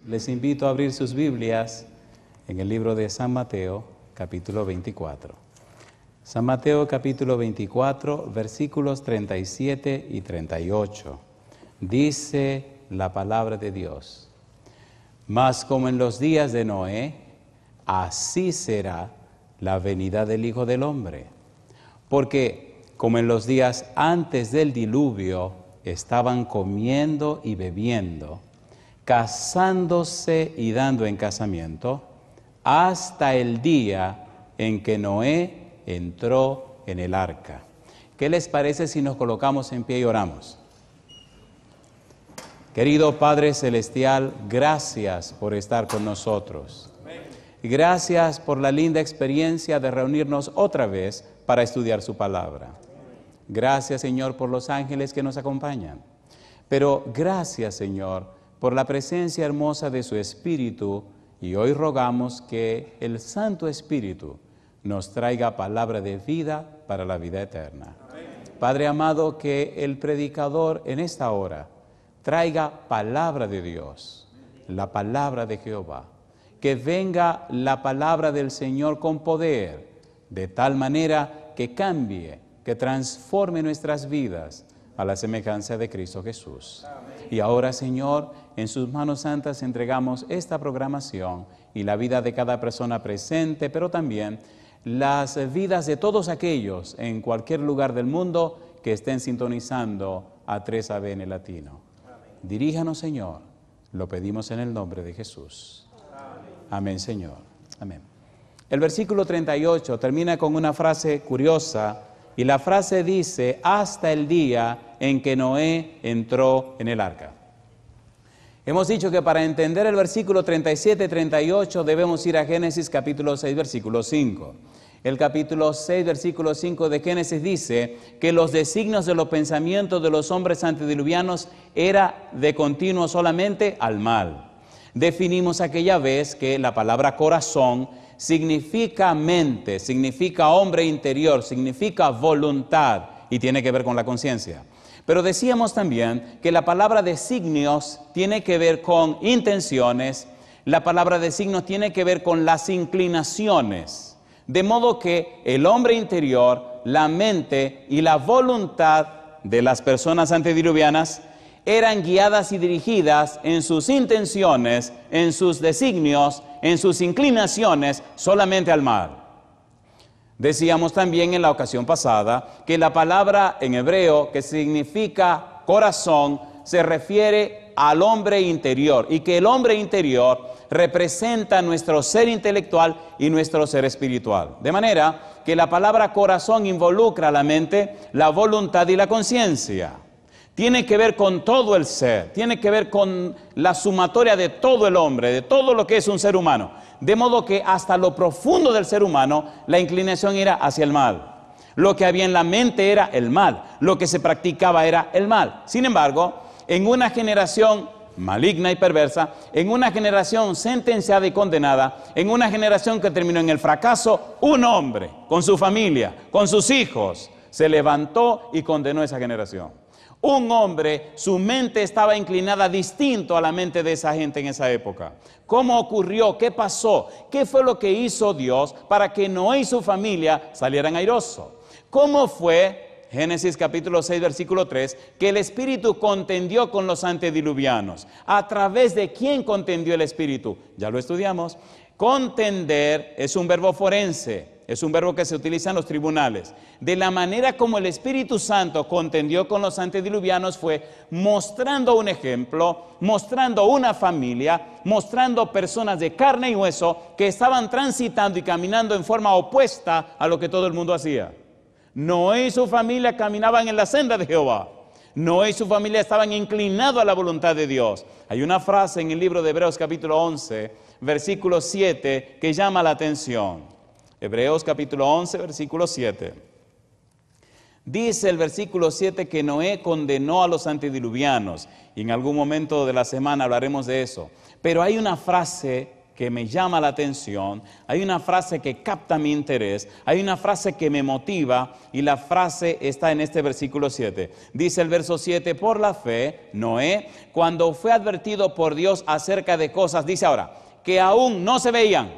Les invito a abrir sus Biblias en el libro de San Mateo, capítulo 24. San Mateo, capítulo 24, versículos 37 y 38. Dice la palabra de Dios: Mas como en los días de Noé, así será la venida del Hijo del Hombre. Porque como en los días antes del diluvio estaban comiendo y bebiendo, casándose y dando en casamiento, hasta el día en que Noé entró en el arca. ¿Qué les parece si nos colocamos en pie y oramos? Querido Padre Celestial, gracias por estar con nosotros. Gracias por la linda experiencia de reunirnos otra vez para estudiar su palabra. Gracias, Señor, por los ángeles que nos acompañan. Pero gracias, Señor, por la presencia hermosa de su Espíritu, y hoy rogamos que el Santo Espíritu nos traiga palabra de vida para la vida eterna. Amén. Padre amado, que el predicador en esta hora traiga palabra de Dios, la palabra de Jehová. Que venga la palabra del Señor con poder, de tal manera que cambie, que transforme nuestras vidas a la semejanza de Cristo Jesús. Amén. Y ahora, Señor, en sus manos santas entregamos esta programación y la vida de cada persona presente, pero también las vidas de todos aquellos en cualquier lugar del mundo que estén sintonizando a 3ABN Latino. Amén. Diríjanos, Señor, lo pedimos en el nombre de Jesús. Amén, amén, Señor. Amén. El versículo 38 termina con una frase curiosa, y la frase dice: hasta el día en que Noé entró en el arca. Hemos dicho que para entender el versículo 37-38 debemos ir a Génesis capítulo 6, versículo 5. El capítulo 6, versículo 5 de Génesis dice que los designios de los pensamientos de los hombres antediluvianos era de continuo solamente al mal. Definimos aquella vez que la palabra corazón significa mente, significa hombre interior, significa voluntad y tiene que ver con la conciencia. Pero decíamos también que la palabra designios tiene que ver con intenciones, la palabra designios tiene que ver con las inclinaciones, de modo que el hombre interior, la mente y la voluntad de las personas antediluvianas eran guiadas y dirigidas en sus intenciones, en sus designios, en sus inclinaciones, solamente al mal. Decíamos también en la ocasión pasada que la palabra en hebreo que significa corazón se refiere al hombre interior y que el hombre interior representa nuestro ser intelectual y nuestro ser espiritual. De manera que la palabra corazón involucra la mente, la voluntad y la conciencia. Tiene que ver con todo el ser, tiene que ver con la sumatoria de todo el hombre, de todo lo que es un ser humano. De modo que hasta lo profundo del ser humano, la inclinación era hacia el mal. Lo que había en la mente era el mal, lo que se practicaba era el mal. Sin embargo, en una generación maligna y perversa, en una generación sentenciada y condenada, en una generación que terminó en el fracaso, un hombre con su familia, con sus hijos, se levantó y condenó esa generación. Un hombre, su mente estaba inclinada distinto a la mente de esa gente en esa época. ¿Cómo ocurrió? ¿Qué pasó? ¿Qué fue lo que hizo Dios para que Noé y su familia salieran airosos? ¿Cómo fue, Génesis capítulo 6, versículo 3, que el Espíritu contendió con los antediluvianos? ¿A través de quién contendió el Espíritu? Ya lo estudiamos. Contender es un verbo forense. Es un verbo que se utiliza en los tribunales. De la manera como el Espíritu Santo contendió con los antediluvianos fue mostrando un ejemplo, mostrando una familia, mostrando personas de carne y hueso que estaban transitando y caminando en forma opuesta a lo que todo el mundo hacía. Noé y su familia caminaban en la senda de Jehová. Noé y su familia estaban inclinados a la voluntad de Dios. Hay una frase en el libro de Hebreos capítulo 11, versículo 7, que llama la atención. Hebreos capítulo 11, versículo 7. Dice el versículo 7 que Noé condenó a los antediluvianos. Y en algún momento de la semana hablaremos de eso. Pero hay una frase que me llama la atención, hay una frase que capta mi interés, hay una frase que me motiva y la frase está en este versículo 7. Dice el verso 7, por la fe, Noé, cuando fue advertido por Dios acerca de cosas, dice ahora, que aún no se veían,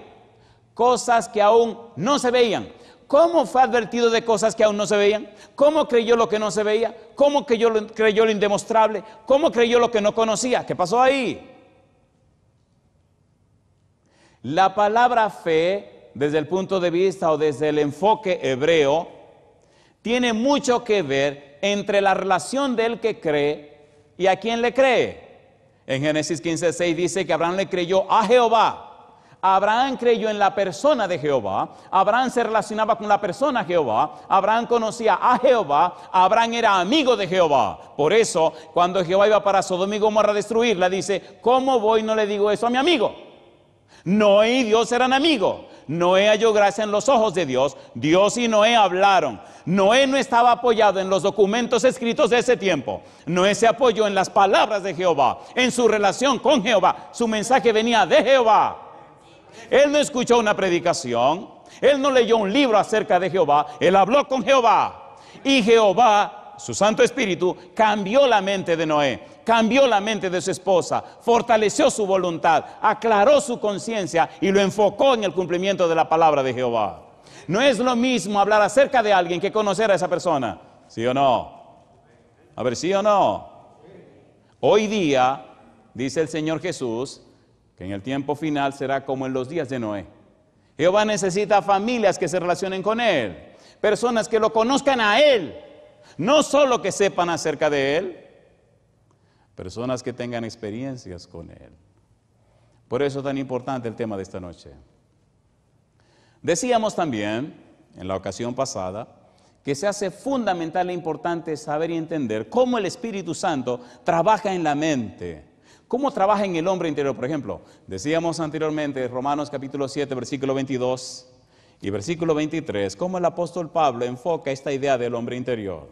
cosas que aún no se veían. ¿Cómo fue advertido de cosas que aún no se veían? ¿Cómo creyó lo que no se veía? ¿Cómo creyó lo indemostrable? ¿Cómo creyó lo que no conocía? ¿Qué pasó ahí? La palabra fe, desde el punto de vista o desde el enfoque hebreo, tiene mucho que ver entre la relación del que cree y a quien le cree. En Génesis 15:6 dice que Abraham le creyó a Jehová. Abraham creyó en la persona de Jehová, Abraham se relacionaba con la persona de Jehová, Abraham conocía a Jehová, Abraham era amigo de Jehová. Por eso, cuando Jehová iba para Sodoma y Gomorra a destruirla, dice, ¿cómo voy y no le digo eso a mi amigo? Noé y Dios eran amigos. Noé halló gracia en los ojos de Dios. Dios y Noé hablaron. Noé no estaba apoyado en los documentos escritos de ese tiempo. Noé se apoyó en las palabras de Jehová, en su relación con Jehová. Su mensaje venía de Jehová. Él no escuchó una predicación, él no leyó un libro acerca de Jehová, él habló con Jehová. Y Jehová, su Santo Espíritu, cambió la mente de Noé, cambió la mente de su esposa, fortaleció su voluntad, aclaró su conciencia y lo enfocó en el cumplimiento de la palabra de Jehová. No es lo mismo hablar acerca de alguien que conocer a esa persona, ¿sí o no? A ver, ¿sí o no? Hoy día, dice el Señor Jesús, que en el tiempo final será como en los días de Noé. Jehová necesita familias que se relacionen con Él, personas que lo conozcan a Él, no solo que sepan acerca de Él, personas que tengan experiencias con Él. Por eso es tan importante el tema de esta noche. Decíamos también, en la ocasión pasada, que se hace fundamental e importante saber y entender cómo el Espíritu Santo trabaja en la mente. ¿Cómo trabaja en el hombre interior? Por ejemplo, decíamos anteriormente, Romanos capítulo 7, versículo 22 y versículo 23, cómo el apóstol Pablo enfoca esta idea del hombre interior.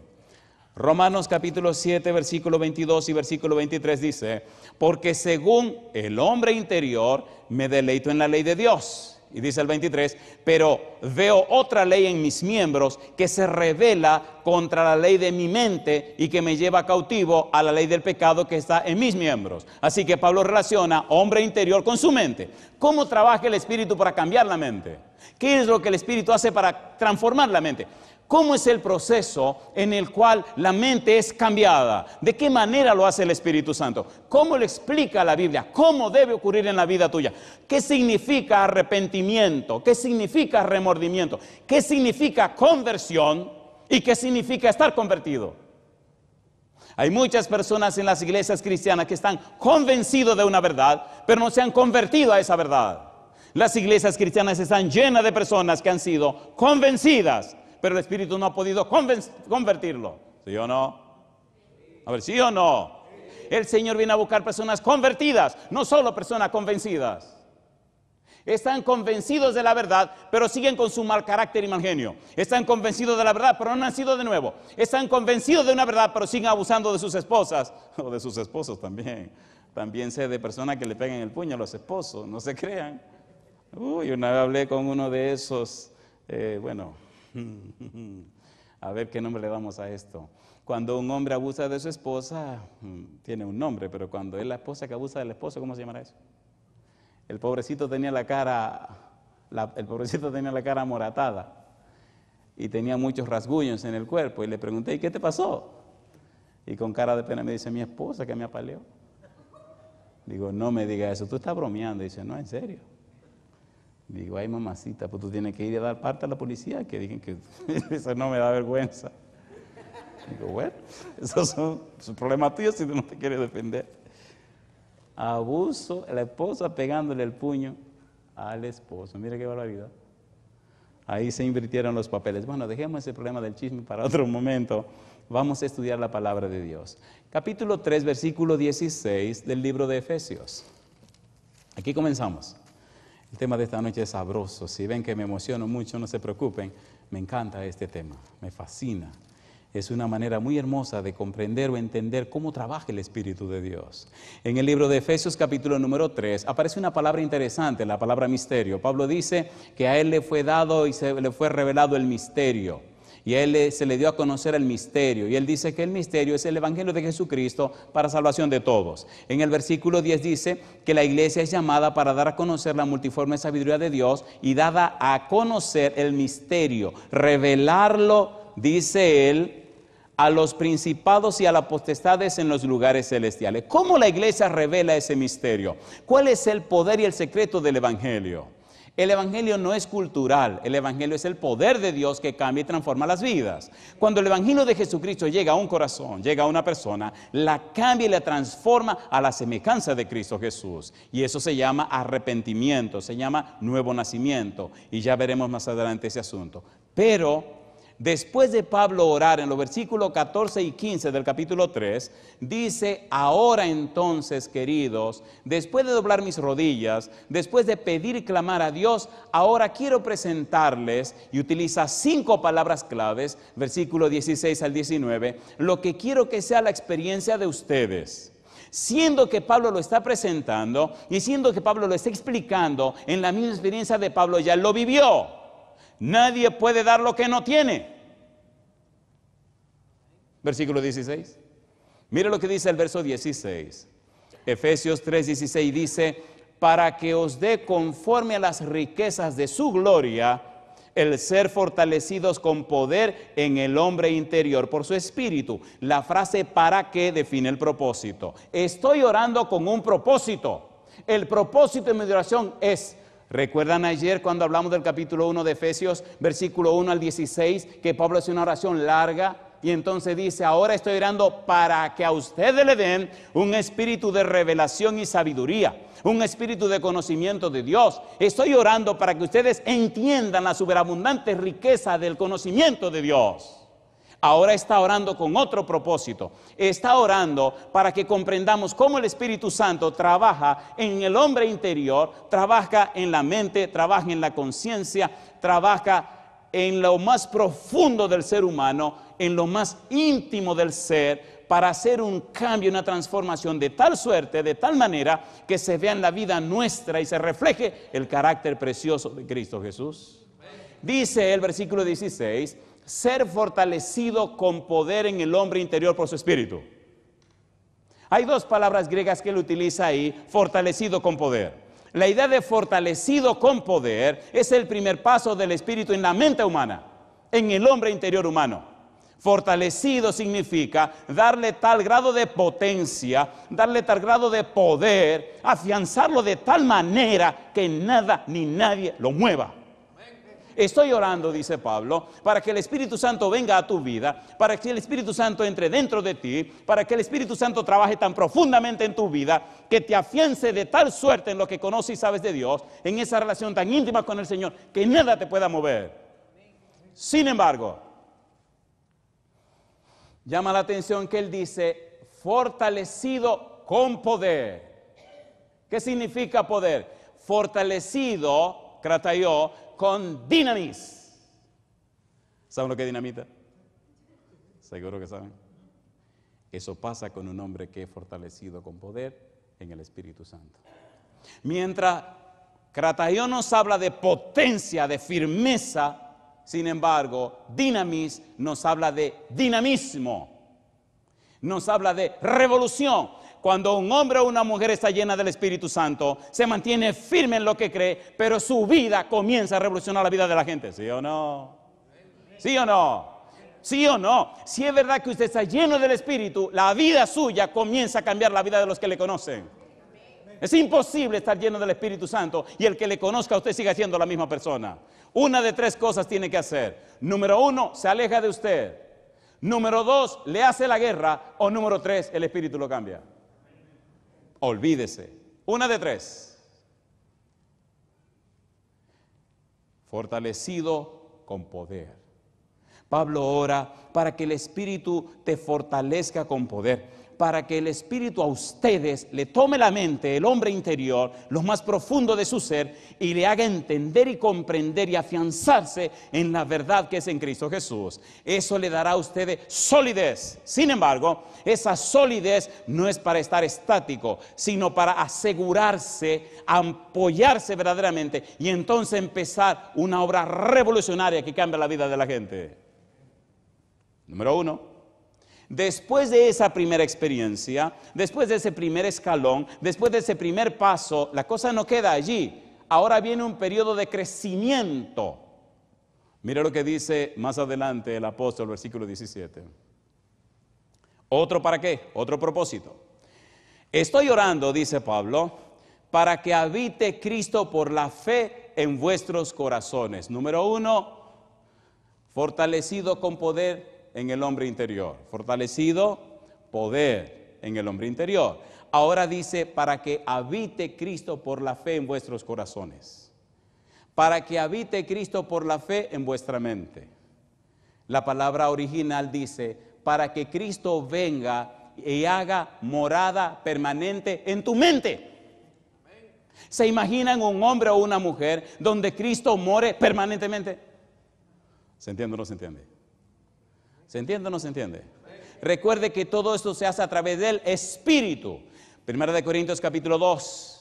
Romanos capítulo 7, versículo 22 y versículo 23 dice, porque según el hombre interior me deleito en la ley de Dios. Y dice el 23, pero veo otra ley en mis miembros que se revela contra la ley de mi mente y que me lleva cautivo a la ley del pecado que está en mis miembros. Así que Pablo relaciona hombre interior con su mente. ¿Cómo trabaja el Espíritu para cambiar la mente? ¿Qué es lo que el Espíritu hace para transformar la mente? ¿Cómo es el proceso en el cual la mente es cambiada? ¿De qué manera lo hace el Espíritu Santo? ¿Cómo lo explica la Biblia? ¿Cómo debe ocurrir en la vida tuya? ¿Qué significa arrepentimiento? ¿Qué significa remordimiento? ¿Qué significa conversión? ¿Y qué significa estar convertido? Hay muchas personas en las iglesias cristianas que están convencidos de una verdad, pero no se han convertido a esa verdad. Las iglesias cristianas están llenas de personas que han sido convencidas, pero el Espíritu no ha podido convertirlo. ¿Sí o no? A ver, ¿sí o no? El Señor viene a buscar personas convertidas, no solo personas convencidas. Están convencidos de la verdad, pero siguen con su mal carácter y mal genio. Están convencidos de la verdad, pero no han nacido de nuevo. Están convencidos de una verdad, pero siguen abusando de sus esposas, o de sus esposos también. También sé de personas que le pegan el puño a los esposos, no se crean. Una vez hablé con uno de esos, a ver qué nombre le damos a esto. Cuando un hombre abusa de su esposa, tiene un nombre, pero cuando es la esposa que abusa del esposo, ¿cómo se llamará eso? El pobrecito tenía la cara amoratada y tenía muchos rasguños en el cuerpo. Y le pregunté, ¿y qué te pasó? Y con cara de pena me dice, mi esposa que me apaleó. Digo, no me diga eso, tú estás bromeando. Y dice, no, en serio. Digo, ay mamacita, pues tú tienes que ir a dar parte a la policía, que digan que eso no me da vergüenza. Digo, bueno, esos son problemas tuyos si tú no te quieres defender. Abuso, la esposa pegándole el puño al esposo. Mira qué barbaridad. Ahí se invirtieron los papeles. Bueno, dejemos ese problema del chisme para otro momento. Vamos a estudiar la palabra de Dios. Capítulo 3, versículo 16 del libro de Efesios. Aquí comenzamos. El tema de esta noche es sabroso. Si ven que me emociono mucho, no se preocupen. Me encanta este tema, me fascina. Es una manera muy hermosa de comprender o entender cómo trabaja el Espíritu de Dios. En el libro de Efesios capítulo número 3 aparece una palabra interesante, la palabra misterio. Pablo dice que a él le fue dado y le fue revelado el misterio. Y a él se le dio a conocer el misterio. Y él dice que el misterio es el Evangelio de Jesucristo para salvación de todos. En el versículo 10 dice que la iglesia es llamada para dar a conocer la multiforme sabiduría de Dios y dada a conocer el misterio, revelarlo, dice él, a los principados y a las potestades en los lugares celestiales. ¿Cómo la iglesia revela ese misterio? ¿Cuál es el poder y el secreto del Evangelio? El Evangelio no es cultural, el Evangelio es el poder de Dios que cambia y transforma las vidas. Cuando el Evangelio de Jesucristo llega a un corazón, llega a una persona, la cambia y la transforma a la semejanza de Cristo Jesús. Y eso se llama arrepentimiento, se llama nuevo nacimiento. Y ya veremos más adelante ese asunto. Pero después de Pablo orar en los versículos 14 y 15 del capítulo 3, dice: ahora entonces, queridos, después de doblar mis rodillas, después de pedir y clamar a Dios, ahora quiero presentarles, y utiliza 5 palabras claves, versículo 16 al 19, lo que quiero que sea la experiencia de ustedes. Siendo que Pablo lo está presentando y siendo que Pablo lo está explicando, en la misma experiencia de Pablo ya lo vivió. Nadie puede dar lo que no tiene. Versículo 16. Mire lo que dice el verso 16. Efesios 3:16 dice: para que os dé conforme a las riquezas de su gloria, el ser fortalecidos con poder en el hombre interior por su espíritu. La frase para que define el propósito. Estoy orando con un propósito. El propósito de mi oración es: ¿recuerdan ayer cuando hablamos del capítulo 1 de Efesios, versículo 1 al 16, que Pablo hace una oración larga? Y entonces dice: ahora estoy orando para que a ustedes le den un espíritu de revelación y sabiduría, un espíritu de conocimiento de Dios. Estoy orando para que ustedes entiendan la superabundante riqueza del conocimiento de Dios. Ahora está orando con otro propósito. Está orando para que comprendamos cómo el Espíritu Santo trabaja en el hombre interior, trabaja en la mente, trabaja en la conciencia, trabaja en lo más profundo del ser humano, en lo más íntimo del ser, para hacer un cambio, una transformación de tal suerte, de tal manera que se vea en la vida nuestra y se refleje el carácter precioso de Cristo Jesús. Dice el versículo 16: ser fortalecido con poder en el hombre interior por su espíritu. Hay 2 palabras griegas que él utiliza ahí: fortalecido con poder. La idea de fortalecido con poder es el primer paso del espíritu en la mente humana, en el hombre interior humano. Fortalecido significa darle tal grado de potencia, darle tal grado de poder, afianzarlo de tal manera que nada ni nadie lo mueva. Estoy orando, dice Pablo, para que el Espíritu Santo venga a tu vida, para que el Espíritu Santo entre dentro de ti, para que el Espíritu Santo trabaje tan profundamente en tu vida, que te afiance de tal suerte en lo que conoces y sabes de Dios, en esa relación tan íntima con el Señor, que nada te pueda mover. Sin embargo, llama la atención que él dice: fortalecido con poder. ¿Qué significa poder? Fortalecido, krataió, con dinamis. ¿Saben lo que es dinamita? Seguro que saben. Eso pasa con un hombre que es fortalecido con poder en el Espíritu Santo. Mientras krataió nos habla de potencia, de firmeza, sin embargo, dinamis nos habla de dinamismo, nos habla de revolución. Cuando un hombre o una mujer está llena del Espíritu Santo, se mantiene firme en lo que cree, pero su vida comienza a revolucionar la vida de la gente. ¿Sí o no? ¿Sí o no? ¿Sí o no? Si es verdad que usted está lleno del Espíritu, la vida suya comienza a cambiar la vida de los que le conocen. Es imposible estar lleno del Espíritu Santo y el que le conozca a usted siga siendo la misma persona. Una de 3 cosas tiene que hacer. Número 1, se aleja de usted. Número 2, le hace la guerra. O número 3, el Espíritu lo cambia. Olvídese. Una de 3. Fortalecido con poder. Pablo ora para que el Espíritu te fortalezca con poder. para que el Espíritu a ustedes le tome la mente, el hombre interior, lo más profundo de su ser, y le haga entender y comprender y afianzarse en la verdad que es en Cristo Jesús. Eso le dará a ustedes solidez. Sin embargo, esa solidez no es para estar estático, sino para asegurarse, apoyarse verdaderamente y entonces empezar una obra revolucionaria que cambia la vida de la gente. Número 1, después de esa primera experiencia, después de ese primer escalón, después de ese primer paso, la cosa no queda allí. Ahora viene un periodo de crecimiento. Mira lo que dice más adelante el apóstol, versículo 17. ¿Otro para qué? Otro propósito. Estoy orando, dice Pablo, para que habite Cristo por la fe en vuestros corazones. Número 1, fortalecido con poder en el hombre interior. Fortalecido, poder en el hombre interior. Ahora dice, para que habite Cristo por la fe en vuestros corazones. Para que habite Cristo por la fe en vuestra mente. La palabra original dice, para que Cristo venga y haga morada permanente en tu mente. ¿Se imaginan un hombre o una mujer donde Cristo more permanentemente? ¿Se entiende o no se entiende? ¿Se entiende o no se entiende? Recuerde que todo esto se hace a través del Espíritu. Primera de Corintios capítulo 2.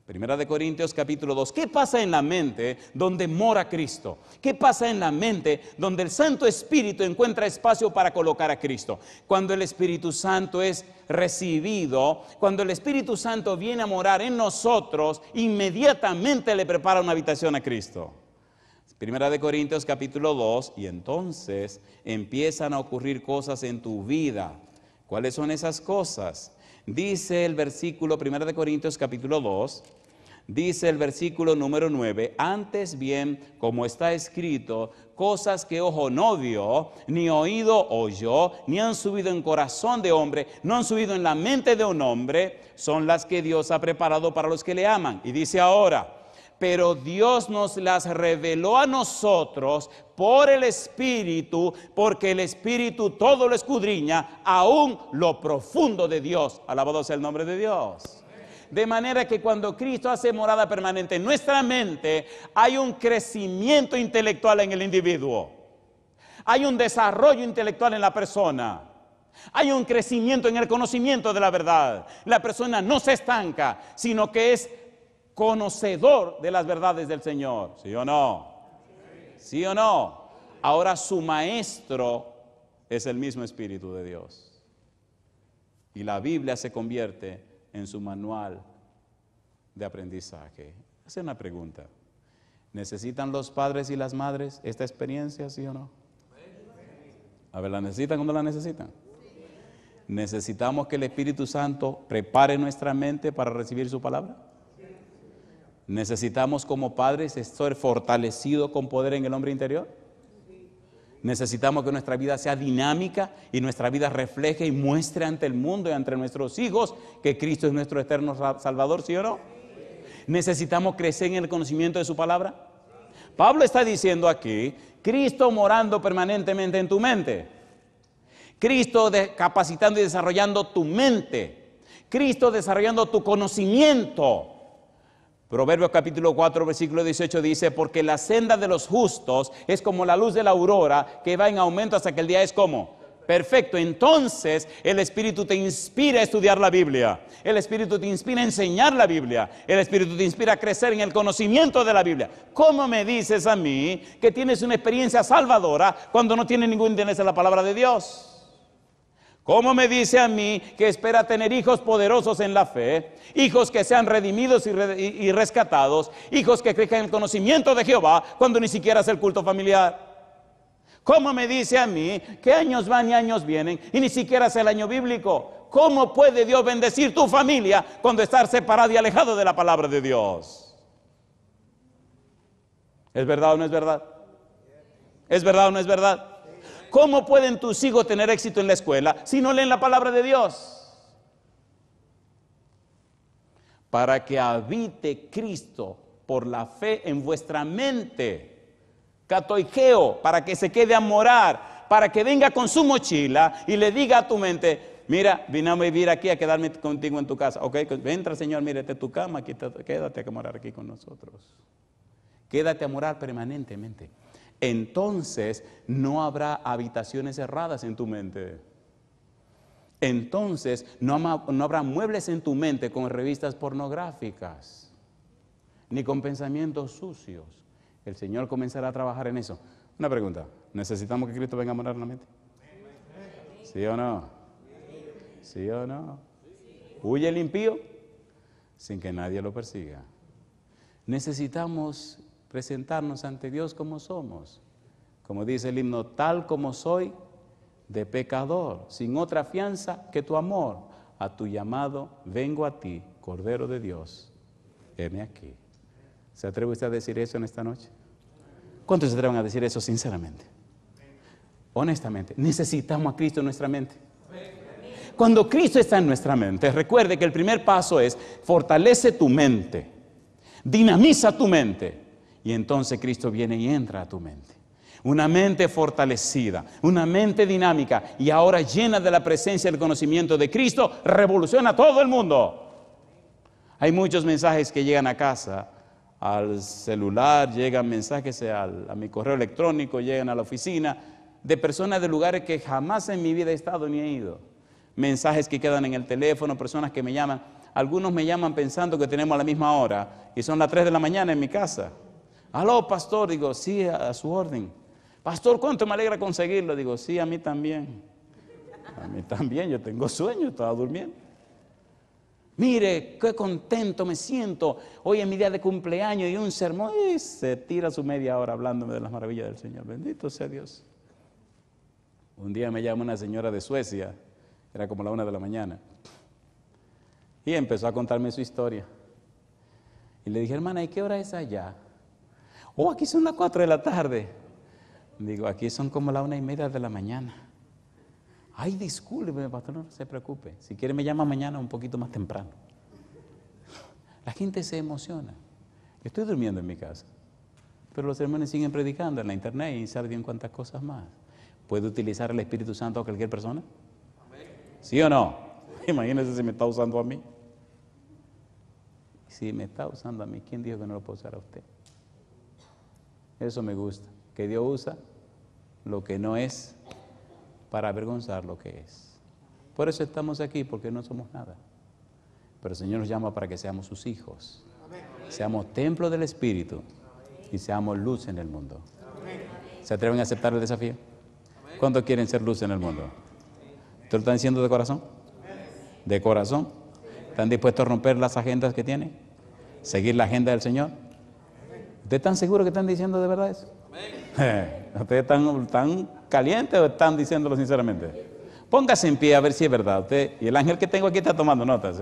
Primera de Corintios capítulo 2. ¿Qué pasa en la mente donde mora Cristo? ¿Qué pasa en la mente donde el Santo Espíritu encuentra espacio para colocar a Cristo? Cuando el Espíritu Santo es recibido, cuando el Espíritu Santo viene a morar en nosotros, inmediatamente le prepara una habitación a Cristo. Primera de Corintios capítulo 2, y entonces empiezan a ocurrir cosas en tu vida. ¿Cuáles son esas cosas? Dice el versículo, Primera de Corintios capítulo 2, dice el versículo número 9, antes bien, como está escrito, cosas que ojo no vio, ni oído oyó, ni han subido en corazón de hombre, no han subido en la mente de un hombre, son las que Dios ha preparado para los que le aman. Y dice ahora, pero Dios nos las reveló a nosotros por el Espíritu, porque el Espíritu todo lo escudriña, aún lo profundo de Dios. Alabado sea el nombre de Dios. De manera que cuando Cristo hace morada permanente en nuestra mente, hay un crecimiento intelectual en el individuo. Hay un desarrollo intelectual en la persona. Hay un crecimiento en el conocimiento de la verdad. La persona no se estanca, sino que es conocedor de las verdades del Señor. ¿Sí o no? ¿Sí o no? Ahora su maestro es el mismo Espíritu de Dios. Y la Biblia se convierte en su manual de aprendizaje. Hace una pregunta. ¿Necesitan los padres y las madres esta experiencia, sí o no? A ver, ¿la necesitan cuando la necesitan? ¿Necesitamos que el Espíritu Santo prepare nuestra mente para recibir su palabra? ¿Necesitamos como padres ser fortalecidos con poder en el hombre interior? ¿Necesitamos que nuestra vida sea dinámica y nuestra vida refleje y muestre ante el mundo y ante nuestros hijos que Cristo es nuestro eterno Salvador, sí o no? ¿Necesitamos crecer en el conocimiento de su palabra? Pablo está diciendo aquí, Cristo morando permanentemente en tu mente, Cristo capacitando y desarrollando tu mente, Cristo desarrollando tu conocimiento. Proverbios capítulo 4, versículo 18 dice, porque la senda de los justos es como la luz de la aurora, que va en aumento hasta que el día es como perfecto. Entonces el Espíritu te inspira a estudiar la Biblia, el Espíritu te inspira a enseñar la Biblia, el Espíritu te inspira a crecer en el conocimiento de la Biblia. ¿Cómo me dices a mí que tienes una experiencia salvadora cuando no tienes ningún interés en la palabra de Dios? ¿Cómo me dice a mí que espera tener hijos poderosos en la fe, hijos que sean redimidos y rescatados, hijos que crezcan en el conocimiento de Jehová cuando ni siquiera es el culto familiar? ¿Cómo me dice a mí que años van y años vienen y ni siquiera es el año bíblico? ¿Cómo puede Dios bendecir tu familia cuando estás separado y alejado de la palabra de Dios? ¿Es verdad o no es verdad? ¿Es verdad o no es verdad? ¿Cómo pueden tus hijos tener éxito en la escuela si no leen la palabra de Dios? Para que habite Cristo por la fe en vuestra mente. Katoikeo, para que se quede a morar, para que venga con su mochila y le diga a tu mente, mira, vine a vivir aquí, a quedarme contigo en tu casa. Ok, entra, Señor, mira, esta es tu cama, aquí quédate a morar aquí con nosotros. Quédate a morar permanentemente. Entonces no habrá habitaciones cerradas en tu mente. Entonces no habrá muebles en tu mente con revistas pornográficas, ni con pensamientos sucios. El Señor comenzará a trabajar en eso. Una pregunta, ¿necesitamos que Cristo venga a morar en la mente? ¿Sí o no? ¿Sí o no? ¿Huye el impío? Sin que nadie lo persiga. Necesitamos presentarnos ante Dios como somos. Como dice el himno, tal como soy, de pecador, sin otra fianza que tu amor. A tu llamado vengo a ti, Cordero de Dios, heme aquí. ¿Se atreve usted a decir eso en esta noche? ¿Cuántos se atreven a decir eso sinceramente? Honestamente, necesitamos a Cristo en nuestra mente. Cuando Cristo está en nuestra mente, recuerde que el primer paso es fortalece tu mente, dinamiza tu mente, y entonces Cristo viene y entra a tu mente. Una mente fortalecida, una mente dinámica y ahora llena de la presencia y el conocimiento de Cristo, revoluciona a todo el mundo. Hay muchos mensajes que llegan a casa, al celular, llegan mensajes a mi correo electrónico, llegan a la oficina, de personas de lugares que jamás en mi vida he estado ni he ido. Mensajes que quedan en el teléfono, personas que me llaman. Algunos me llaman pensando que tenemos la misma hora y son las 3 de la mañana en mi casa. Aló, pastor, digo, sí, a su orden. Pastor, ¿cuánto me alegra conseguirlo? Digo, sí, a mí también. A mí también, yo tengo sueño, estaba durmiendo. Mire, qué contento me siento. Hoy es mi día de cumpleaños y un sermón. Y se tira su media hora hablándome de las maravillas del Señor. Bendito sea Dios. Un día me llama una señora de Suecia, era como la 1 de la mañana, y empezó a contarme su historia. Y le dije, hermana, ¿y qué hora es allá? Oh, aquí son las 4 de la tarde. Digo, aquí son como las 1:30 de la mañana. Ay, discúlpeme, pastor, no se preocupe. Si quiere me llama mañana un poquito más temprano. La gente se emociona. Estoy durmiendo en mi casa, pero los hermanos siguen predicando en la internet y sabe bien cuántas cosas más. ¿Puede utilizar el Espíritu Santo a cualquier persona? ¿Sí o no? Imagínese si me está usando a mí. Si me está usando a mí, ¿quién dijo que no lo puede usar a usted? Eso me gusta, que Dios usa lo que no es para avergonzar lo que es. Por eso estamos aquí, porque no somos nada. Pero el Señor nos llama para que seamos sus hijos, seamos templo del Espíritu y seamos luz en el mundo. ¿Se atreven a aceptar el desafío? ¿Cuántos quieren ser luz en el mundo? ¿Ustedes lo están diciendo de corazón? ¿De corazón? ¿Están dispuestos a romper las agendas que tienen? ¿Seguir la agenda del Señor? ¿Ustedes están seguros que están diciendo de verdad eso? ¿Ustedes están calientes o están diciéndolo sinceramente? Póngase en pie a ver si es verdad. Usted, y el ángel que tengo aquí está tomando notas.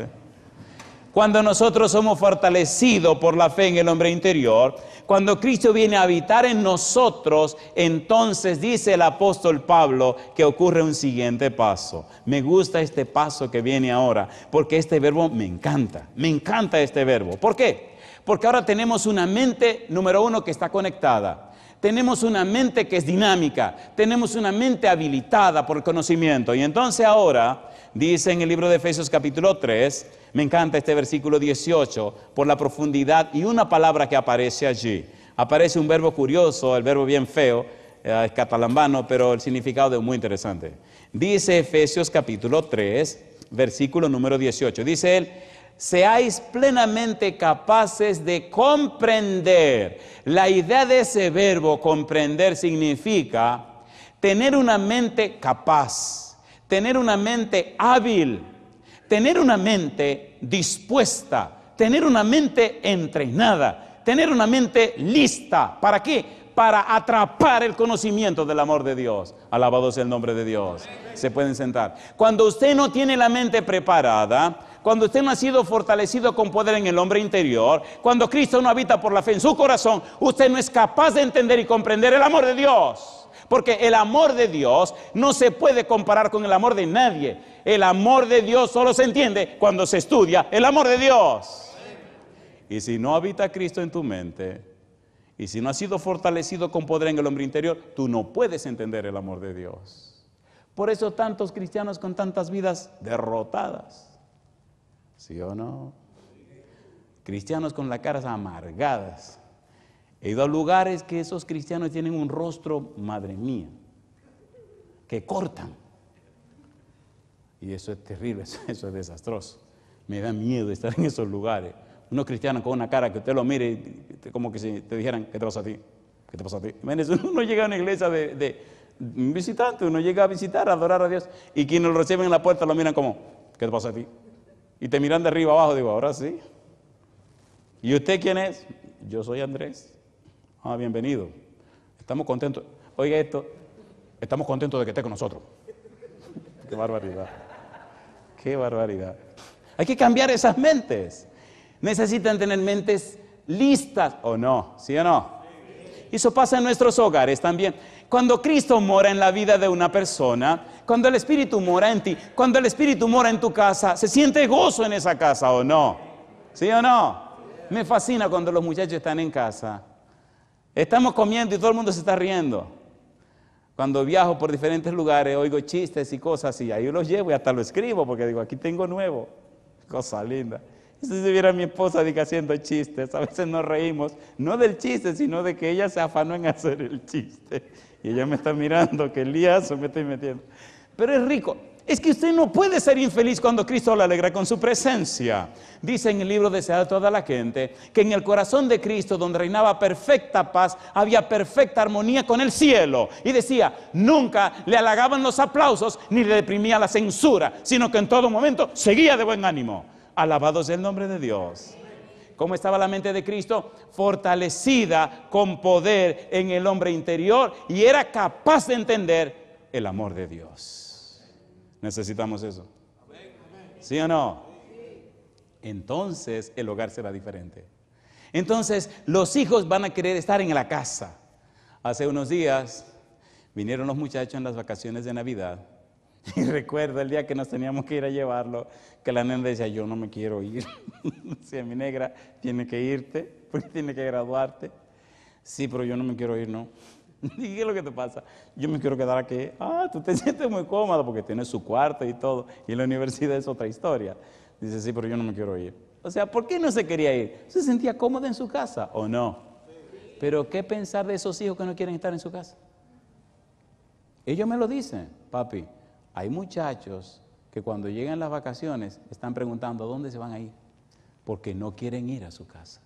Cuando nosotros somos fortalecidos por la fe en el hombre interior, cuando Cristo viene a habitar en nosotros, entonces dice el apóstol Pablo que ocurre un siguiente paso. Me gusta este paso que viene ahora, porque este verbo me encanta este verbo. ¿Por qué? Porque ahora tenemos una mente, número uno, que está conectada. Tenemos una mente que es dinámica, tenemos una mente habilitada por el conocimiento. Y entonces ahora, dice en el libro de Efesios capítulo 3, me encanta este versículo 18, por la profundidad y una palabra que aparece allí. Aparece un verbo curioso, el verbo bien feo, es catalambano, pero el significado es muy interesante. Dice Efesios capítulo 3, versículo número 18, dice él, seáis plenamente capaces de comprender. La idea de ese verbo comprender significa tener una mente capaz, tener una mente hábil, tener una mente dispuesta, tener una mente entrenada, tener una mente lista. ¿Para qué? Para atrapar el conocimiento del amor de Dios. Alabado sea el nombre de Dios. Se pueden sentar. Cuando usted no tiene la mente preparada, cuando usted no ha sido fortalecido con poder en el hombre interior, cuando Cristo no habita por la fe en su corazón, usted no es capaz de entender y comprender el amor de Dios. Porque el amor de Dios no se puede comparar con el amor de nadie. El amor de Dios solo se entiende cuando se estudia el amor de Dios. Y si no habita Cristo en tu mente, y si no has sido fortalecido con poder en el hombre interior, tú no puedes entender el amor de Dios. Por eso tantos cristianos con tantas vidas derrotadas. ¿Sí o no? Cristianos con las caras amargadas. He ido a lugares que esos cristianos tienen un rostro, madre mía, que cortan. Y eso es terrible, eso es desastroso. Me da miedo estar en esos lugares. Unos cristianos con una cara que usted lo mire y como que si te dijeran, ¿qué te pasa a ti? ¿Qué te pasa a ti? Uno llega a una iglesia de visitante, uno llega a visitar, a adorar a Dios, y quienes lo reciben en la puerta lo miran como, ¿qué te pasa a ti? Y te miran de arriba abajo, digo, ahora sí. ¿Y usted quién es? Yo soy Andrés. Ah, bienvenido. Estamos contentos. Oiga esto, estamos contentos de que esté con nosotros. Qué barbaridad. Qué barbaridad. Hay que cambiar esas mentes. Necesitan tener mentes listas, ¿o no? ¿Sí o no? Eso pasa en nuestros hogares también. Cuando Cristo mora en la vida de una persona, cuando el Espíritu mora en ti, cuando el Espíritu mora en tu casa, se siente gozo en esa casa, ¿o no? ¿Sí o no? Me fascina cuando los muchachos están en casa. Estamos comiendo y todo el mundo se está riendo. Cuando viajo por diferentes lugares, oigo chistes y cosas así. Ahí los llevo y hasta lo escribo porque digo, aquí tengo nuevo. Cosa linda. Y si viera mi esposa haciendo chistes, a veces nos reímos, no del chiste, sino de que ella se afanó en hacer el chiste. Y ella me está mirando, que liazo me estoy metiendo. Pero es rico. Es que usted no puede ser infeliz cuando Cristo le alegra con su presencia. Dice en el libro Deseado de toda la gente que en el corazón de Cristo, donde reinaba perfecta paz, había perfecta armonía con el cielo. Y decía, nunca le halagaban los aplausos ni le deprimía la censura, sino que en todo momento seguía de buen ánimo. Alabado sea el nombre de Dios. ¿Cómo estaba la mente de Cristo? Fortalecida con poder en el hombre interior y era capaz de entender el amor de Dios. Necesitamos eso. ¿Sí o no? Entonces el hogar será diferente. Entonces los hijos van a querer estar en la casa. Hace unos días vinieron los muchachos en las vacaciones de Navidad. Y recuerdo el día que nos teníamos que ir a llevarlo, que la nena decía, yo no me quiero ir. Decía, mi negra, tiene que irte, porque tiene que graduarte. Sí, pero yo no me quiero ir, ¿no? ¿Y qué es lo que te pasa? Yo me quiero quedar aquí. Ah, tú te sientes muy cómodo porque tienes su cuarto y todo. Y la universidad es otra historia. Dice, sí, pero yo no me quiero ir. O sea, ¿por qué no se quería ir? ¿Se sentía cómodo en su casa o no? Pero ¿qué pensar de esos hijos que no quieren estar en su casa? Ellos me lo dicen, papi. Hay muchachos que cuando llegan las vacaciones están preguntando, ¿a dónde se van a ir? Porque no quieren ir a su casa.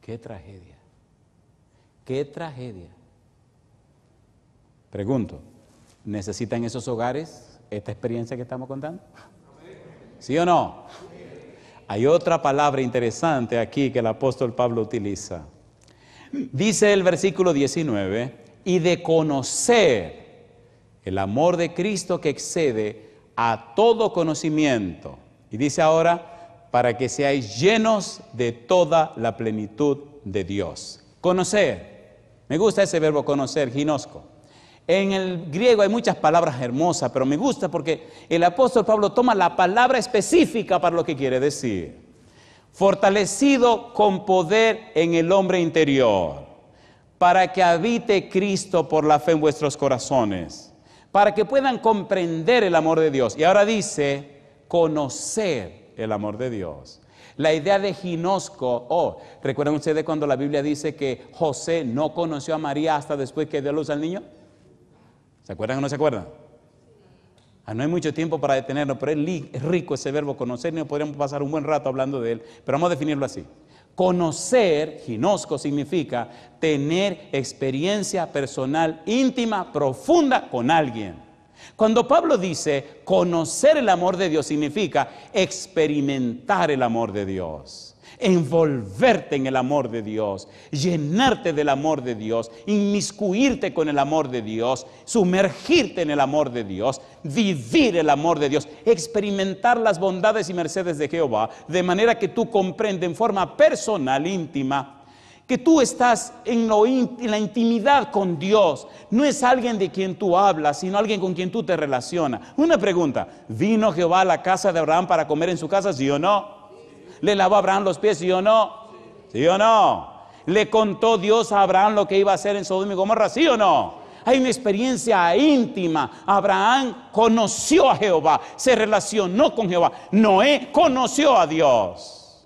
¡Qué tragedia! ¡Qué tragedia! Pregunto, ¿necesitan esos hogares esta experiencia que estamos contando? ¿Sí o no? Hay otra palabra interesante aquí que el apóstol Pablo utiliza. Dice el versículo 19, y de conocer el amor de Cristo que excede a todo conocimiento. Y dice ahora, para que seáis llenos de toda la plenitud de Dios. Conocer. Me gusta ese verbo conocer, ginosco. En el griego hay muchas palabras hermosas, pero me gusta porque el apóstol Pablo toma la palabra específica para lo que quiere decir. Fortalecido con poder en el hombre interior, para que habite Cristo por la fe en vuestros corazones, para que puedan comprender el amor de Dios. Y ahora dice, conocer el amor de Dios. La idea de ginosco, ¿recuerdan ustedes cuando la Biblia dice que José no conoció a María hasta después que dio luz al niño? ¿Se acuerdan o no se acuerdan? No hay mucho tiempo para detenernos, pero es rico ese verbo conocer y nos podríamos pasar un buen rato hablando de él, pero vamos a definirlo así. Conocer, ginosco, significa tener experiencia personal, íntima, profunda con alguien. Cuando Pablo dice conocer el amor de Dios, significa experimentar el amor de Dios, envolverte en el amor de Dios, llenarte del amor de Dios, inmiscuirte con el amor de Dios, sumergirte en el amor de Dios, vivir el amor de Dios, experimentar las bondades y mercedes de Jehová, de manera que tú comprendes en forma personal, íntima, que tú estás en la intimidad con Dios. No es alguien de quien tú hablas, sino alguien con quien tú te relacionas. Una pregunta, ¿vino Jehová a la casa de Abraham para comer en su casa, sí o no? ¿Le lavó a Abraham los pies, sí o no? ¿Sí o no? ¿Le contó Dios a Abraham lo que iba a hacer en Sodoma y Gomorra, sí o no? Hay una experiencia íntima. Abraham conoció a Jehová, se relacionó con Jehová. Noé conoció a Dios.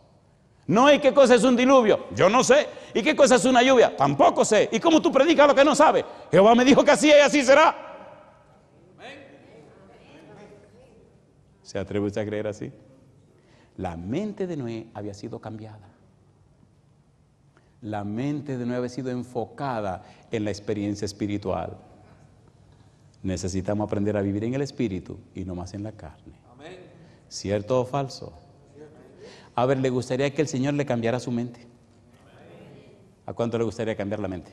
Noé, ¿qué cosa es un diluvio? Yo no sé. ¿Y qué cosa es una lluvia? Tampoco sé. ¿Y cómo tú predicas lo que no sabes? Jehová me dijo que así y así será. ¿Se atreve usted a creer así? La mente de Noé había sido cambiada. La mente de Noé había sido enfocada en la experiencia espiritual. Necesitamos aprender a vivir en el espíritu y no más en la carne. ¿Cierto o falso? A ver, ¿le gustaría que el Señor le cambiara su mente? ¿A cuánto le gustaría cambiar la mente?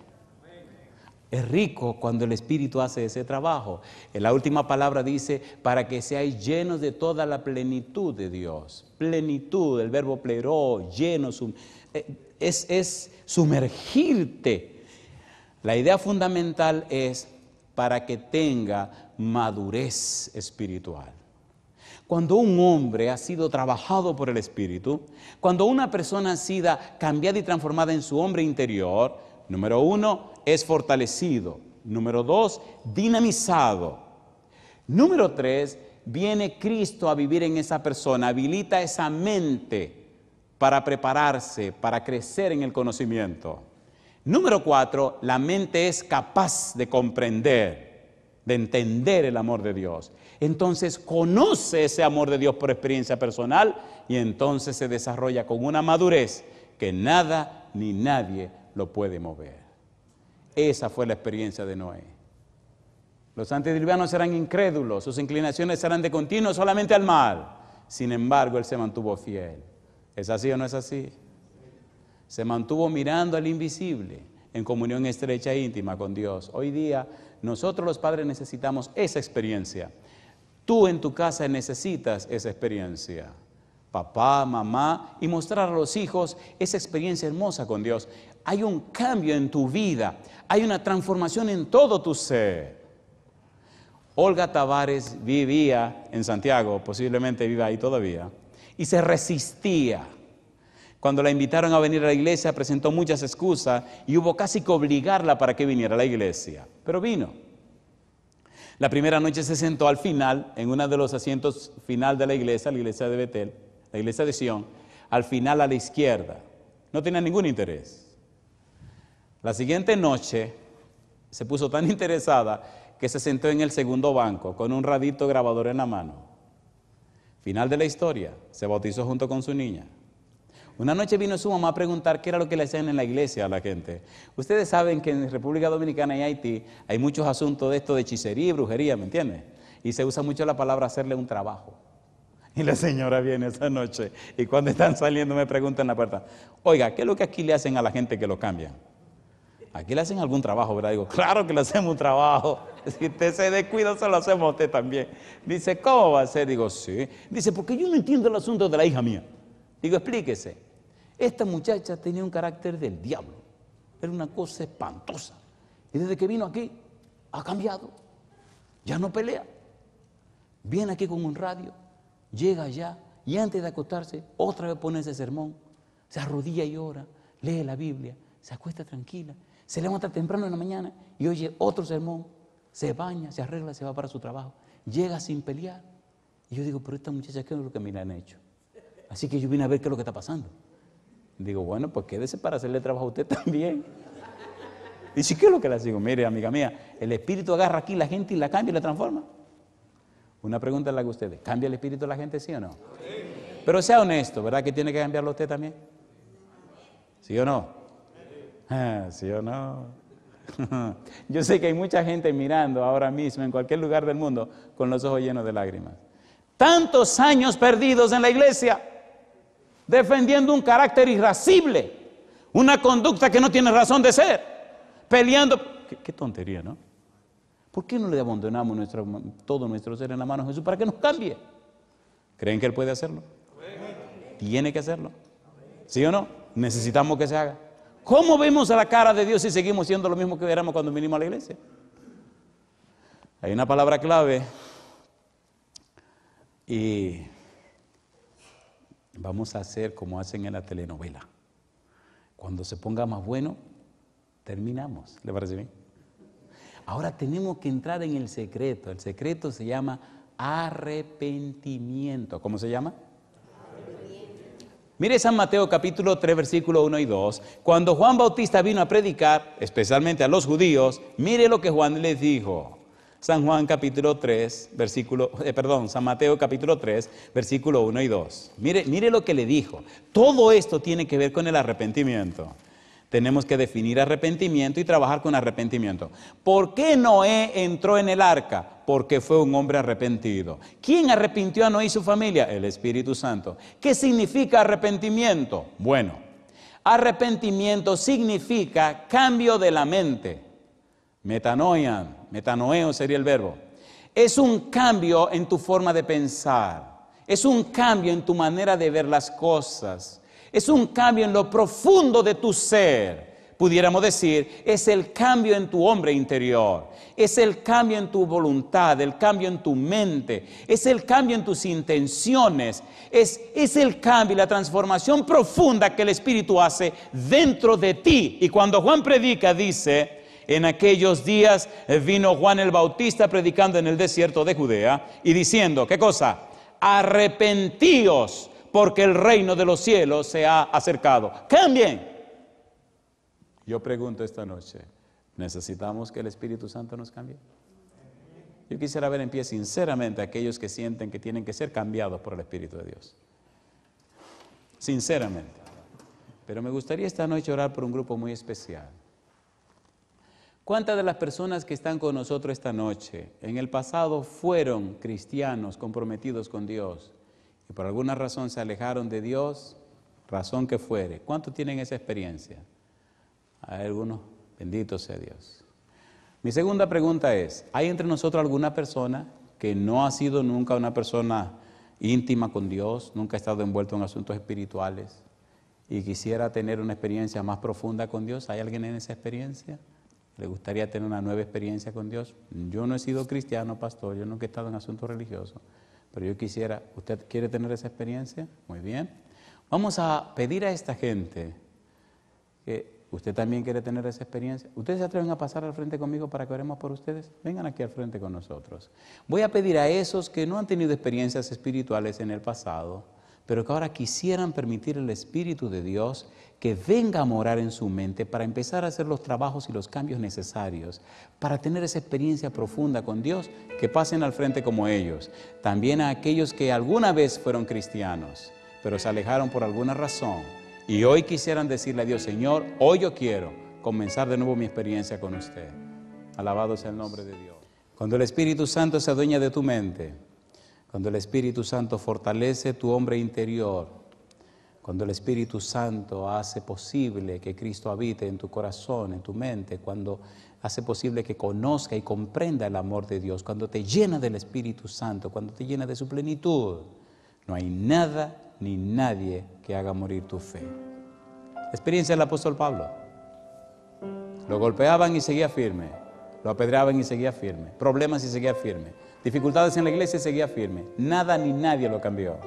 Es rico cuando el Espíritu hace ese trabajo. En la última palabra dice, para que seáis llenos de toda la plenitud de Dios. Plenitud, el verbo pleró, lleno, es sumergirte. La idea fundamental es para que tenga madurez espiritual. Cuando un hombre ha sido trabajado por el Espíritu, cuando una persona ha sido cambiada y transformada en su hombre interior, número 1, es fortalecido. Número 2, dinamizado. Número 3, viene Cristo a vivir en esa persona, habilita esa mente para prepararse, para crecer en el conocimiento. Número 4, la mente es capaz de comprender, de entender el amor de Dios. Entonces conoce ese amor de Dios por experiencia personal y entonces se desarrolla con una madurez que nada ni nadie lo puede mover. Esa fue la experiencia de Noé. Los antediluvianos eran incrédulos, sus inclinaciones eran de continuo solamente al mal. Sin embargo, él se mantuvo fiel. ¿Es así o no es así? Se mantuvo mirando al invisible, en comunión estrecha e íntima con Dios. Hoy día, nosotros los padres necesitamos esa experiencia. Tú en tu casa necesitas esa experiencia. Papá, mamá, y mostrar a los hijos esa experiencia hermosa con Dios. Hay un cambio en tu vida, hay una transformación en todo tu ser. Olga Tavares vivía en Santiago, posiblemente viva ahí todavía, y se resistía. Cuando la invitaron a venir a la iglesia, presentó muchas excusas y hubo casi que obligarla para que viniera a la iglesia. Pero vino. La primera noche se sentó al final, en uno de los asientos final de la iglesia de Betel, la iglesia de Sion, al final a la izquierda. No tenía ningún interés. La siguiente noche se puso tan interesada que se sentó en el segundo banco con un radito grabador en la mano. Final de la historia, se bautizó junto con su niña. Una noche vino su mamá a preguntar qué era lo que le hacían en la iglesia a la gente. Ustedes saben que en República Dominicana y Haití hay muchos asuntos de esto de hechicería y brujería, ¿me entienden? Y se usa mucho la palabra hacerle un trabajo. Y la señora viene esa noche y cuando están saliendo me preguntan en la puerta, oiga, ¿qué es lo que aquí le hacen a la gente que lo cambian? Aquí le hacen algún trabajo, ¿verdad? Digo, claro que le hacemos un trabajo. Si usted se descuida, se lo hacemos a usted también. Dice, ¿cómo va a ser? Digo, sí. Dice, porque yo no entiendo el asunto de la hija mía. Digo, explíquese. Esta muchacha tenía un carácter del diablo. Era una cosa espantosa. Y desde que vino aquí, ha cambiado. Ya no pelea. Viene aquí con un radio, llega allá y antes de acostarse, otra vez pone ese sermón. Se arrodilla y ora, lee la Biblia, se acuesta tranquila. Se levanta temprano en la mañana y oye otro sermón. Se baña, se arregla, se va para su trabajo. Llega sin pelear. Y yo digo, pero esta muchacha, ¿qué es lo que me la han hecho? Así que yo vine a ver qué es lo que está pasando. Digo, bueno, pues quédese para hacerle trabajo a usted también. Dice, ¿qué es lo que le digo? Mire, amiga mía, el Espíritu agarra aquí la gente y la cambia y la transforma. Una pregunta es la que ustedes, ¿cambia el Espíritu a la gente, sí o no? Sí. Pero sea honesto, ¿verdad que tiene que cambiarlo usted también? ¿Sí o no? ¿Sí o no? Yo sé que hay mucha gente mirando ahora mismo en cualquier lugar del mundo con los ojos llenos de lágrimas. Tantos años perdidos en la iglesia, defendiendo un carácter irascible, una conducta que no tiene razón de ser, peleando. Qué tontería, ¿no? ¿Por qué no le abandonamos todo nuestro ser en la mano de Jesús para que nos cambie? ¿Creen que Él puede hacerlo? Tiene que hacerlo. ¿Sí o no? Necesitamos que se haga. ¿Cómo vemos a la cara de Dios si seguimos siendo lo mismo que éramos cuando vinimos a la iglesia? Hay una palabra clave y vamos a hacer como hacen en la telenovela. Cuando se ponga más bueno, terminamos. ¿Le parece bien? Ahora tenemos que entrar en el secreto. El secreto se llama arrepentimiento. ¿Cómo se llama? Mire San Mateo capítulo 3, versículo 1 y 2. Cuando Juan Bautista vino a predicar, especialmente a los judíos, mire lo que Juan les dijo. San Mateo capítulo 3, versículo 1 y 2. Mire lo que le dijo. Todo esto tiene que ver con el arrepentimiento. Tenemos que definir arrepentimiento y trabajar con arrepentimiento. ¿Por qué Noé entró en el arca? Porque fue un hombre arrepentido. ¿Quién arrepintió a Noé y su familia? El Espíritu Santo. ¿Qué significa arrepentimiento? Bueno, arrepentimiento significa cambio de la mente. Metanoeo sería el verbo. Es un cambio en tu forma de pensar. Es un cambio en tu manera de ver las cosas. Es un cambio en lo profundo de tu ser. Pudiéramos decir, es el cambio en tu hombre interior. Es el cambio en tu voluntad, el cambio en tu mente. Es el cambio en tus intenciones. Es el cambio, la transformación profunda que el Espíritu hace dentro de ti. Y cuando Juan predica, dice... En aquellos días vino Juan el Bautista predicando en el desierto de Judea y diciendo, ¿qué cosa? Arrepentíos porque el reino de los cielos se ha acercado. ¡Cambien! Yo pregunto esta noche, ¿necesitamos que el Espíritu Santo nos cambie? Yo quisiera ver en pie sinceramente a aquellos que sienten que tienen que ser cambiados por el Espíritu de Dios. Sinceramente. Pero me gustaría esta noche orar por un grupo muy especial. ¿Cuántas de las personas que están con nosotros esta noche en el pasado fueron cristianos comprometidos con Dios y por alguna razón se alejaron de Dios, razón que fuere? ¿Cuántos tienen esa experiencia? Hay algunos, bendito sea Dios. Mi segunda pregunta es, ¿hay entre nosotros alguna persona que no ha sido nunca una persona íntima con Dios, nunca ha estado envuelto en asuntos espirituales y quisiera tener una experiencia más profunda con Dios? ¿Hay alguien en esa experiencia? ¿Le gustaría tener una nueva experiencia con Dios? Yo no he sido cristiano, pastor, yo nunca he estado en asuntos religiosos, pero yo quisiera, ¿usted quiere tener esa experiencia? Muy bien. Vamos a pedir a esta gente que usted también quiere tener esa experiencia. ¿Ustedes se atreven a pasar al frente conmigo para que oremos por ustedes? Vengan aquí al frente con nosotros. Voy a pedir a esos que no han tenido experiencias espirituales en el pasado, pero que ahora quisieran permitir al Espíritu de Dios que venga a morar en su mente para empezar a hacer los trabajos y los cambios necesarios para tener esa experiencia profunda con Dios, que pasen al frente como ellos. También a aquellos que alguna vez fueron cristianos, pero se alejaron por alguna razón y hoy quisieran decirle a Dios, Señor, hoy yo quiero comenzar de nuevo mi experiencia con usted. Alabado sea el nombre de Dios. Cuando el Espíritu Santo se adueña de tu mente, cuando el Espíritu Santo fortalece tu hombre interior, cuando el Espíritu Santo hace posible que Cristo habite en tu corazón, en tu mente, cuando hace posible que conozca y comprenda el amor de Dios, cuando te llena del Espíritu Santo, cuando te llena de su plenitud, no hay nada ni nadie que haga morir tu fe. La experiencia del apóstol Pablo. Lo golpeaban y seguía firme, lo apedreaban y seguía firme, problemas y seguía firme, dificultades en la iglesia y seguía firme. Nada ni nadie lo cambió.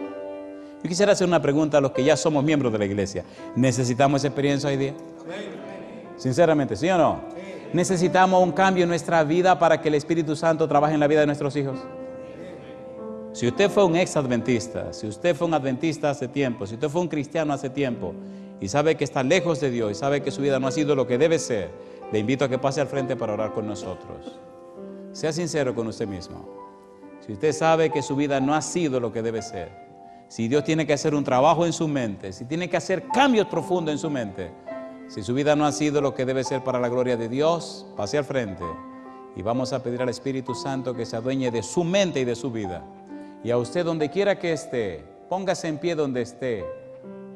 Yo quisiera hacer una pregunta a los que ya somos miembros de la iglesia. ¿Necesitamos esa experiencia hoy día? Sinceramente, ¿sí o no? ¿Necesitamos un cambio en nuestra vida para que el Espíritu Santo trabaje en la vida de nuestros hijos? Si usted fue un ex adventista, si usted fue un adventista hace tiempo, si usted fue un cristiano hace tiempo y sabe que está lejos de Dios y sabe que su vida no ha sido lo que debe ser, le invito a que pase al frente para orar con nosotros. Sea sincero con usted mismo. Si usted sabe que su vida no ha sido lo que debe ser, si Dios tiene que hacer un trabajo en su mente, si tiene que hacer cambios profundos en su mente, si su vida no ha sido lo que debe ser para la gloria de Dios, pase al frente y vamos a pedir al Espíritu Santo que se adueñe de su mente y de su vida. Y a usted, donde quiera que esté, póngase en pie donde esté,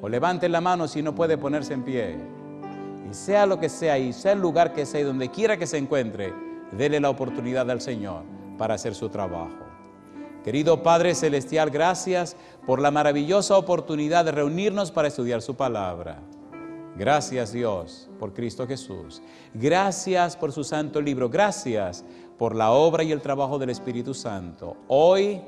o levante la mano si no puede ponerse en pie, y sea lo que sea, y sea el lugar que sea, y donde quiera que se encuentre, dele la oportunidad al Señor para hacer su trabajo. Querido Padre Celestial, gracias por la maravillosa oportunidad de reunirnos para estudiar su palabra. Gracias, Dios, por Cristo Jesús. Gracias por su santo libro. Gracias por la obra y el trabajo del Espíritu Santo. Hoy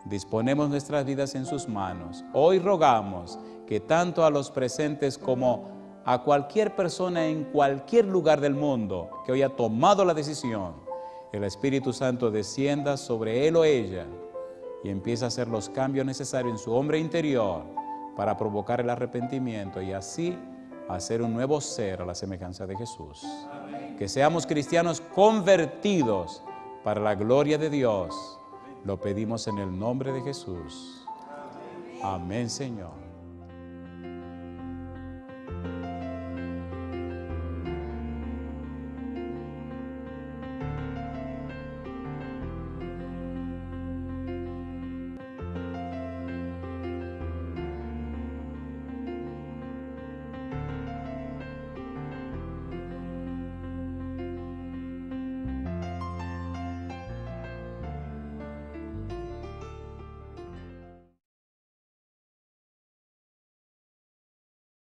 disponemos nuestras vidas en sus manos. Hoy rogamos que tanto a los presentes como a cualquier persona en cualquier lugar del mundo que hoy ha tomado la decisión el Espíritu Santo descienda sobre él o ella y empiece a hacer los cambios necesarios en su hombre interior para provocar el arrepentimiento y así hacer un nuevo ser a la semejanza de Jesús. Amén. Que seamos cristianos convertidos para la gloria de Dios. Lo pedimos en el nombre de Jesús. Amén, Señor.